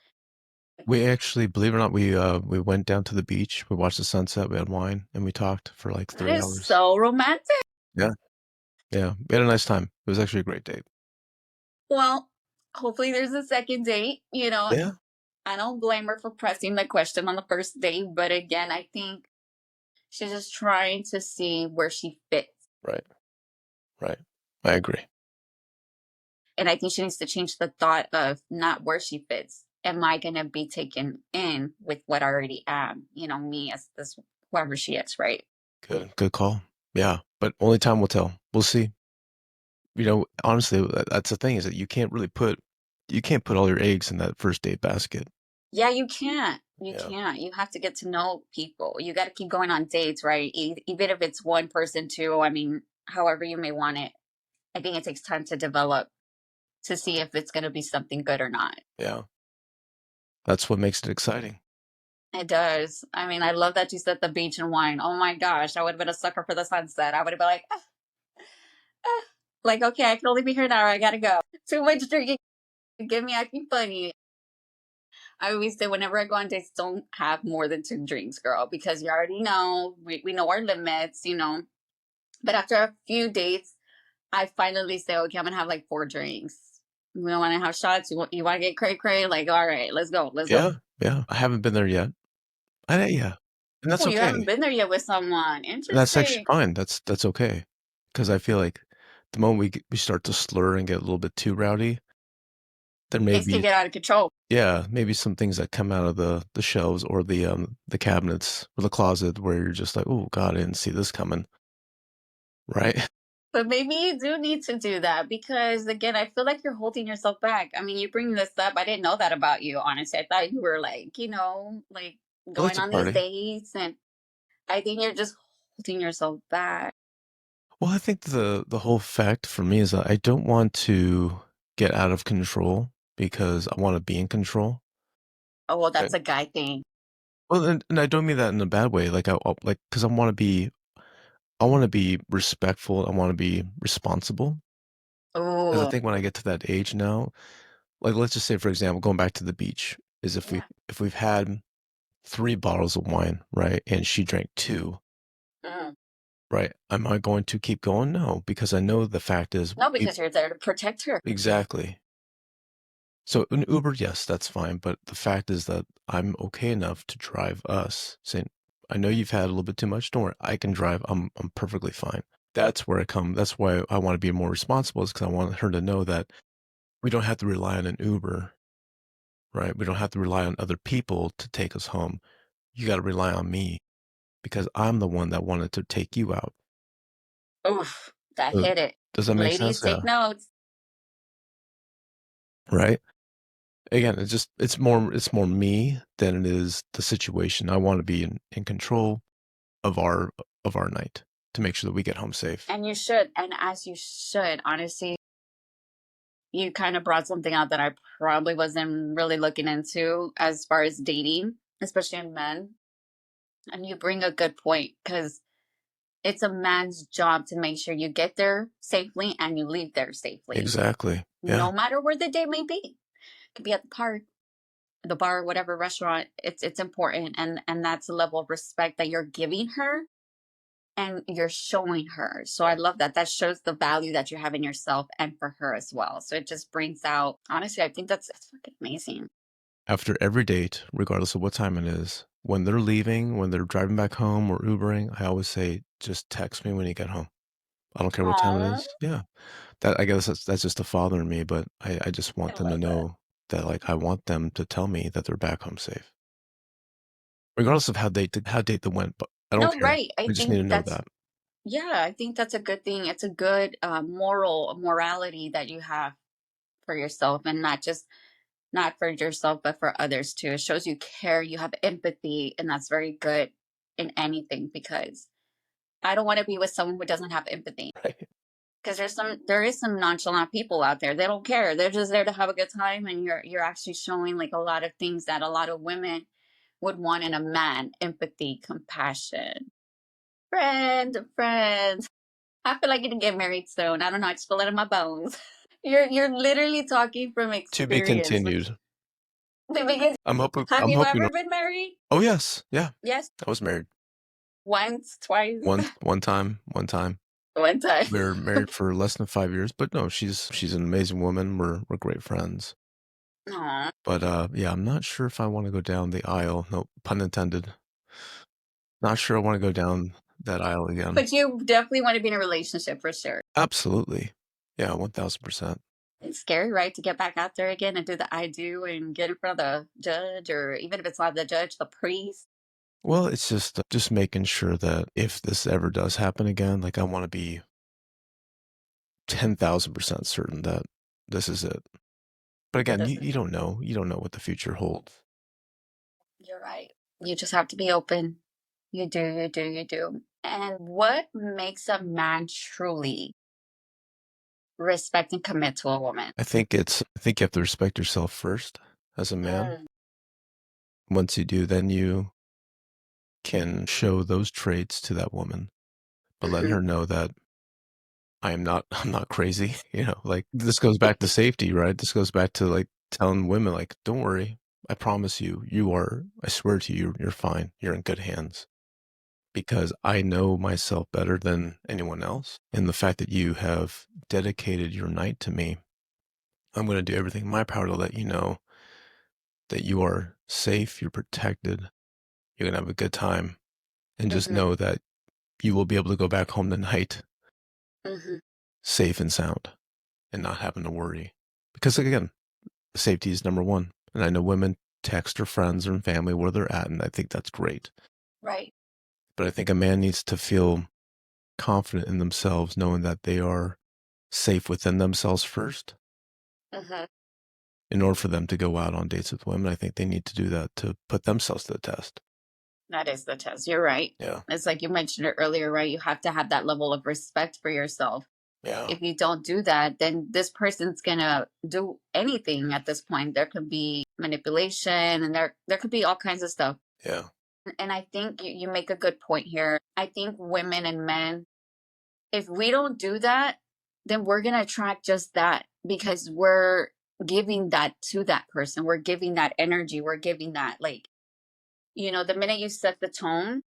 We actually, believe it or not, we went down to the beach, we watched the sunset, we had wine, and we talked for like
That
3
is
hours.
so romantic.
Yeah, yeah, we had a nice time. It was actually a great date.
Well, hopefully there's a second date.
Yeah,
I don't blame her for pressing the question on the first date, but again, I think she's just trying to see where she fits.
right, right. I agree.
And I think she needs to change the thought of not where she fits. Am I going to be taken in with what I already am? Me as this, whoever she is, right?
Good call. Yeah, but only time will tell. We'll see. Honestly, that's the thing is that you can't put all your eggs in that first date basket.
Yeah, you can't. You
Yeah,
can't. You have to get to know people. You got to keep going on dates, right? Even if it's one person, two, I mean, however you may want it. I think it takes time to develop to see if it's going to be something good or not.
yeah. That's what makes it exciting.
It does. I mean, I love that you said the beach and wine. Oh my gosh, I would have been a sucker for the sunset. I would have been like, ah. Like, okay, I can only be here an hour. I gotta go. Too much drinking. Get me acting funny. I always say whenever I go on dates, don't have more than 2 drinks, girl, because you already know we know our limits. But after a few dates, I finally say, okay, I'm gonna have like 4 drinks. We don't want to have shots. You want to get cray cray? Like, all right, let's go, let's go.
Yeah, yeah. I haven't been there yet. Yeah, and that's
Oh, you haven't
okay.
been there yet with someone.
And that's actually
Interesting.
fine. That's okay. Because I feel like the moment we start to slur and get a little bit too rowdy, there may
Things can
be
get out of control.
yeah, maybe some things that come out of the shelves or the cabinets or the closet where you're just like, oh God, I didn't see this coming, right?
But maybe you do need to do that because, again, I feel like you're holding yourself back. I mean, you bring this up. I didn't know that about you, honestly. I thought you were like, like
Well,
going
it's a
on these
party.
dates. And I think you're just holding yourself back.
Well, I think the whole fact for me is that I don't want to get out of control because I want to be in control.
Oh, well,
Right.
that's a guy thing.
Well, and I don't mean that in a bad way. Like I like because I want to be respectful. I want to be responsible. Because I
Oh,
think when I get to that age now, like let's just say for example, going back to the beach, is
yeah.
if we've had 3 bottles of wine, right, and she drank two,
Mm.
right? Am I going to keep going? No, because I know the fact is
No, because you're there to protect her.
exactly. So an Uber, yes, that's fine, but the fact is that I'm okay enough to drive us, saying, I know you've had a little bit too much. Don't worry, I can drive. I'm perfectly fine. That's where I come. That's why I want to be more responsible, is because I want her to know that we don't have to rely on an Uber, right? We don't have to rely on other people to take us home. You got to rely on me because I'm the one that wanted to take you out.
Oof, that
Does
hit it.
does that make
Ladies,
sense? Yeah.
take notes.
Right? Again, it's more me than it is the situation. I want to be in control of our night to make sure that we get home safe.
And you should. And as you should, honestly, you kind of brought something out that I probably wasn't really looking into as far as dating, especially in men. And you bring a good point because it's a man's job to make sure you get there safely and you leave there safely,
Exactly. Yeah.
no matter where the date may be. It could be at the park, the bar, whatever restaurant. It's important, and that's a level of respect that you're giving her and you're showing her. So I love that. That shows the value that you have in yourself and for her as well. So it just brings out. Honestly, I think that's fucking amazing.
After every date, regardless of what time it is, when they're leaving, when they're driving back home or Ubering, I always say, just text me when you get home. I don't care what time it
Oh,
is. Yeah. That I guess that's just a father in me, but I just
I
want them to
love that.
know that like I want them to tell me that they're back home safe. Regardless of how date they went, but I don't
No,
care.
right. I
I just need
think
to know
that's
that.
yeah. I think that's a good thing. It's a good morality that you have for yourself, and not for yourself, but for others too. It shows you care, you have empathy, and that's very good in anything because I don't want to be with someone who doesn't have empathy.
Right.
Because there is some nonchalant people out there. They don't care. They're just there to have a good time, and you're actually showing like a lot of things that a lot of women would want in a man: empathy, compassion, friends. I feel like you're gonna get married soon. I don't know. I just feel it in my bones. You're literally talking from
To be
experience, which
continued.
Because have
I'm
you
hoping.
ever been married?
Oh yes, yeah.
Yes.
I was married
Once, twice,
one time. One time.
one time.
We were married for less than 5 years, but no, she's an amazing woman. We're great friends.
Aw.
But yeah, I'm not sure if I want to go down the aisle. No pun intended. Not sure I want to go down that aisle again.
But you definitely want to be in a relationship for sure.
Absolutely. Yeah, 1000%.
It's scary, right? To get back out there again and do the I do and get in front of the judge, or even if it's not the judge, the priest.
Well, it's just making sure that if this ever does happen again, like I want to be 10,000% certain that this is it. But
That
again,
this is
you
it.
don't know. You don't know what the future holds.
You're right. You just have to be open. You do, you do, you do. And what makes a man truly respect and commit to a woman?
I think you have to respect yourself first as a man.
Mm,
Once you do, then you can show those traits to that woman, but letting
mhm,
her know that I'm not crazy, like this goes back to safety, right? This goes back to like telling women like, don't worry. I promise you, I swear to you, you're fine. You're in good hands because I know myself better than anyone else. And the fact that you have dedicated your night to me, I'm going to do everything in my power to let you know that you are safe, you're protected, you're going to have a good time. And just
mhm,
know that you will be able to go back home tonight
mhm.
safe and sound and not having to worry. Because again, safety is number one. And I know women text their friends and family where they're at, and I think that's great.
Right.
But I think a man needs to feel confident in themselves, knowing that they are safe within themselves first.
Mhm.
In order for them to go out on dates with women, I think they need to do that to put themselves to the test.
That is the test. You're right.
Yeah.
It's like you mentioned it earlier, right? You have to have that level of respect for yourself.
Yeah.
If you don't do that, then this person's gonna do anything at this point. There could be manipulation, and there could be all kinds of stuff.
Yeah.
And I think you make a good point here. I think women and men, if we don't do that, then we're gonna attract just that, because we're giving that to that person. We're giving that energy. We're giving that, like, the minute you set the tone,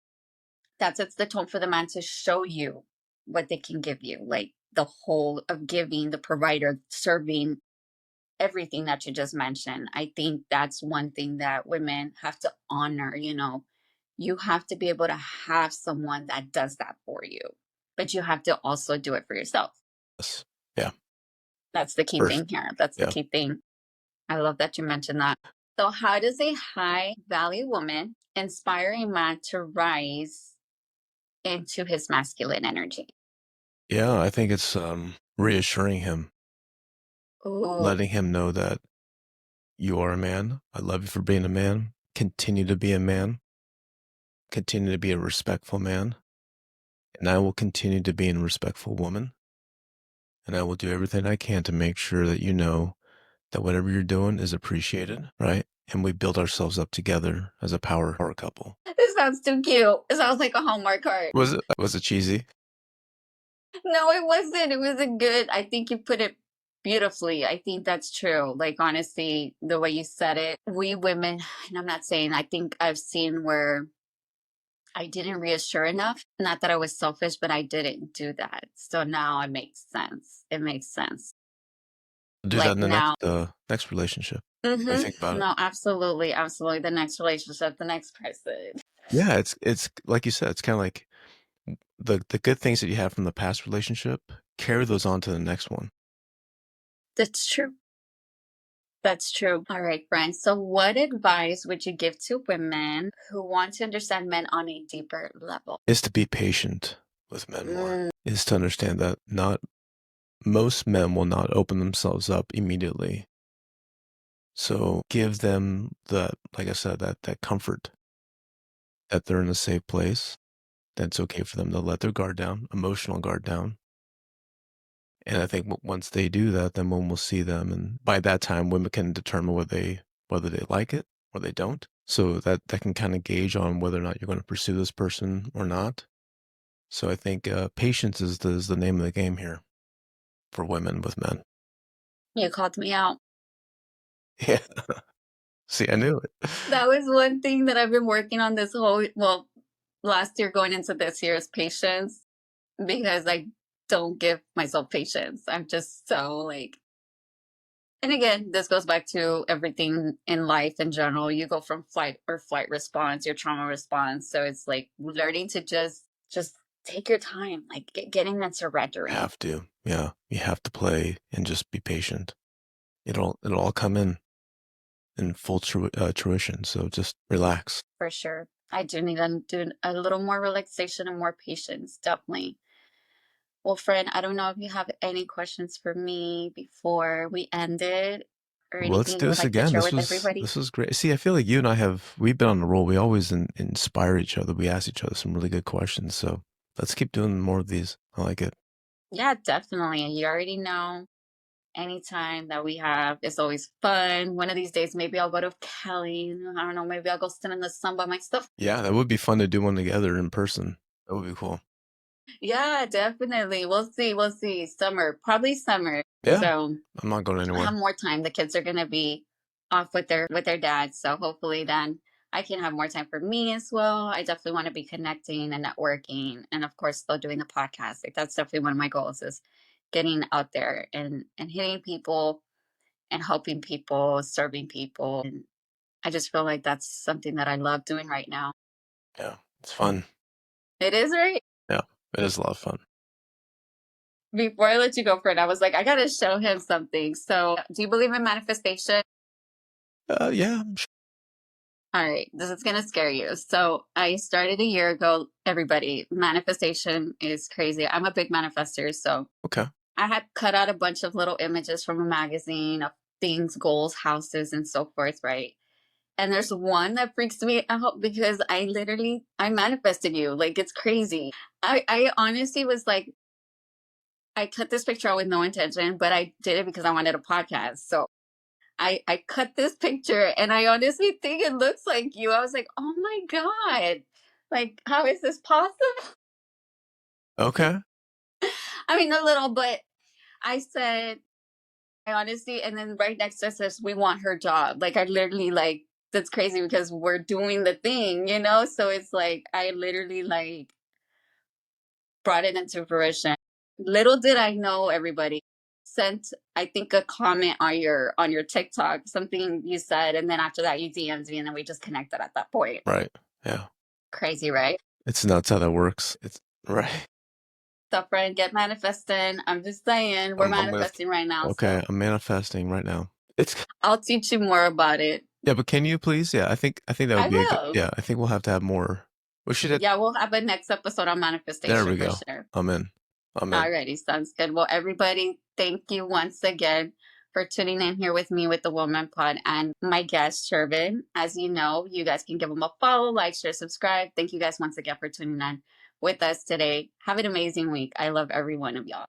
that sets the tone for the man to show you what they can give you, like the whole of giving, the provider, serving, everything that you just mentioned. I think that's one thing that women have to honor. You have to be able to have someone that does that for you, but you have to also do it for yourself.
Yes. Yeah.
That's the key
First.
thing here. That's the
Yeah.
key thing. I love that you mentioned that. So how does a high value woman inspire a man to rise into his masculine energy?
Yeah. I think it's reassuring him,
Oh.
letting him know that you are a man. I love you for being a man. Continue to be a man. Continue to be a respectful man. And I will continue to be a respectful woman. And I will do everything I can to make sure that you know that whatever you're doing is appreciated, right? And we build ourselves up together as a power couple.
This sounds too cute. It sounds like a Hallmark card.
Was it cheesy?
No, it wasn't. It was a good. I think you put it beautifully. I think that's true. Like, honestly, the way you said it, we women, and I'm not saying, I think I've seen where I didn't reassure enough. Not that I was selfish, but I didn't do that. So now it makes sense. It makes sense.
Do that
Like
in the
now.
next relationship. I think
Mm-hmm.
about it.
No, absolutely, absolutely. The next relationship, the next person.
Yeah, it's like you said, it's kind of like the good things that you have from the past relationship, carry those on to the next one.
That's true. That's true. All right, friends. So, what advice would you give to women who want to understand men on a deeper level?
Is to be patient with men more.
Mm,
Is to understand that not most men will not open themselves up immediately. So give them like I said, that comfort that they're in a safe place. That's okay for them to let their guard down, emotional guard down. And I think once they do that, then women will see them, and by that time, women can determine whether they like it or they don't. So that can kind of gauge on whether or not you're going to pursue this person or not. So I think patience is the name of the game here for women with men.
you called me out.
Yeah. See, I knew it.
That was one thing that I've been working on this whole, well, last year going into this year is patience because I don't give myself patience. I'm just so like, and again, this goes back to everything in life in general. You go from flight or flight response, your trauma response. So it's like learning to just take your time, like getting that surrendering.
Have to. Yeah. You have to play and just be patient. It'll all come in full fruition. So just relax.
For sure. I do need to do a little more relaxation and more patience, definitely. Well, friend, I don't know if you have any questions for me before we end it or
Well, let's
anything
do
you would
this
like to
again.
share
This
with
was
everybody.
this was great. See, I feel like you and I we've been on a roll. We always inspire each other. We ask each other some really good questions. So let's keep doing more of these. I like it.
Yeah, definitely. You already know anytime that we have is always fun. One of these days, maybe I'll go to Cali. I don't know. Maybe I'll go stand in the sun by myself.
Yeah, that would be fun to do one together in person. That would be cool.
Yeah, definitely. We'll see. We'll see. Summer, probably summer.
Yeah,
So
I'm not going
I have
anywhere.
more time. The kids are gonna be off with their dads, so hopefully then I can have more time for me as well. I definitely want to be connecting and networking, and of course, still doing the podcast. Like that's definitely one of my goals is getting out there and hitting people and helping people, serving people. And I just feel like that's something that I love doing right now.
Yeah, it's fun.
It is right.
Yeah, it is a lot of fun.
Before I let you go, Fred, I was like, I gotta show him something. So, do you believe in manifestation?
Yeah, I'm sure.
All right, this is gonna scare you. So I started a year ago. Everybody, manifestation is crazy. I'm a big manifester, so
Okay.
I had cut out a bunch of little images from a magazine of things, goals, houses, and so forth, right? And there's one that freaks me out because I manifested you. Like it's crazy. I honestly was like, I cut this picture out with no intention, but I did it because I wanted a podcast. So I cut this picture and I honestly think it looks like you. I was like, oh my God. Like, how is this possible?
Okay.
I mean, a little, but I said, I honestly, and then right next to us says, we want her job. Like, I literally, like, that's crazy because we're doing the thing, you know? So it's like, I literally, like, brought it into fruition. Little did I know, everybody sent, I think, a comment on your TikTok, something you said, and then after that you DM'd me, and then we just connected at that point.
Right. Yeah.
Crazy, right?
It's nuts how that works. It's right.
So, friend, get manifesting. I'm just saying, we're
I'm gonna.
manifesting right now.
Okay,
So,
I'm manifesting right now. It's
I'll teach you more about it.
yeah, but can you please? Yeah, I think that would
I
be a good.
will.
Yeah, I think we'll have to have more. We should have.
Yeah, we'll have a next episode on
There
manifestation
we
for
go.
sure.
I'm in. I'm in.
Alrighty, sounds good. Well, everybody, thank you once again for tuning in here with me with the Woman Pod and my guest, Shervin. As you know, you guys can give them a follow, like, share, subscribe. Thank you guys once again for tuning in with us today. Have an amazing week. I love every one of y'all.